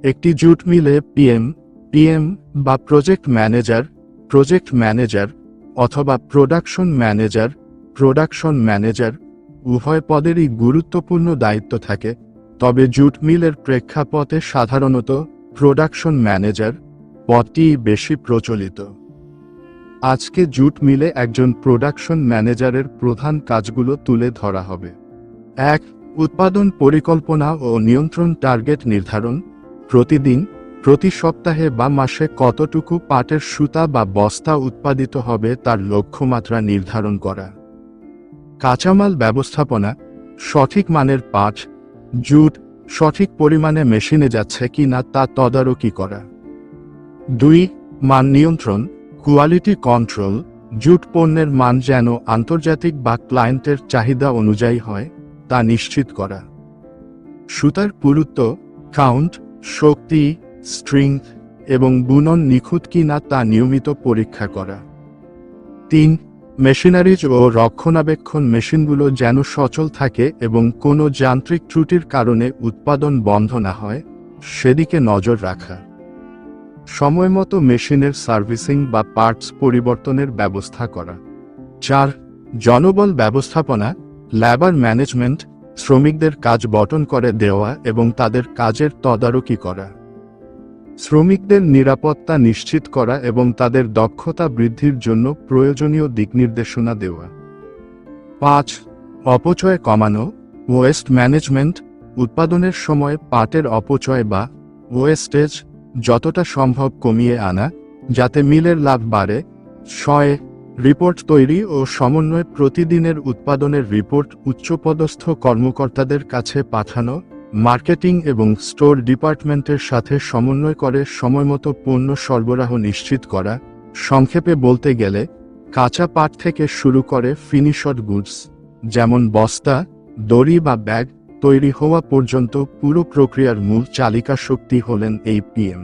একটি জুট মিলে পিএম বা প্রজেক্ট ম্যানেজার অথবা প্রোডাকশন ম্যানেজার উভয় পদেরই গুরুত্বপূর্ণ দায়িত্ব থাকে, তবে জুট মিলের প্রেক্ষাপটে সাধারণত প্রোডাকশন ম্যানেজার পদটি বেশি প্রচলিত। আজকে জুট মিলে একজন প্রোডাকশন ম্যানেজারের প্রধান কাজগুলো তুলে ধরা হবে। 1. উৎপাদন পরিকল্পনা ও নিয়ন্ত্রণ। টার্গেট নির্ধারণ। প্রতিদিন, প্রতি সপ্তাহে বা মাসে কতটুকু পাটের সুতা বা বস্তা উৎপাদিত হবে তার লক্ষ্যমাত্রা নির্ধারণ করা। কাঁচামাল ব্যবস্থাপনা। সঠিক মানের পাট, জুট সঠিক পরিমাণে মেশিনে যাচ্ছে কিনা তা তদারকি করা। 2. মান নিয়ন্ত্রণ, কোয়ালিটি কন্ট্রোল। জুট পণ্যের মান যেন আন্তর্জাতিক বা ক্লায়েন্টের চাহিদা অনুযায়ী হয় তা নিশ্চিত করা। সুতার পুরুত্ব, কাউন্ট, শক্তি, স্ট্রেংথ এবং বুনন নিখুঁত কিনা তা নিয়মিত পরীক্ষা করা। 3. মেশিনারিজ ও রক্ষণাবেক্ষণ। মেশিনগুলো যেন সচল থাকে এবং কোনো যান্ত্রিক ত্রুটির কারণে উৎপাদন বন্ধ না হয় সেদিকে নজর রাখা। সময়মতো মেশিনের সার্ভিসিং বা পার্টস পরিবর্তনের ব্যবস্থা করা। 4. জনবল ব্যবস্থাপনা, লেবার ম্যানেজমেন্ট। শ্রমিকদের কাজ বণ্টন করে দেওয়া এবং তাদের কাজের তদারকি করা। শ্রমিকদের নিরাপত্তা নিশ্চিত করা এবং তাদের দক্ষতা বৃদ্ধির জন্য প্রয়োজনীয় দিকনির্দেশনা দেওয়া। 5. অপচয় কমানো, ওয়েস্ট ম্যানেজমেন্ট। উৎপাদনের সময় পাটের অপচয় বা ওয়েস্টেজ যতটা সম্ভব কমিয়ে আনা, যাতে মিলের লাভ বাড়ে। 6. রিপোর্ট তৈরি ও সমন্বয়। প্রতিদিনের উৎপাদনের রিপোর্ট উচ্চপদস্থ কর্মকর্তাদের কাছে পাঠানো, মার্কেটিং এবং স্টোর ডিপার্টমেন্টের সাথে সমন্বয় করে সময়মতো পণ্য সরবরাহ নিশ্চিত করা। সংক্ষেপে বলতে গেলে, কাঁচা পাট থেকে শুরু করে ফিনিশড গুডস যেমন বস্তা, দড়ি বা ব্যাগ তৈরি হওয়া পর্যন্ত পুরো প্রক্রিয়ার মূল চালিকা শক্তি হলেন এই পিএম।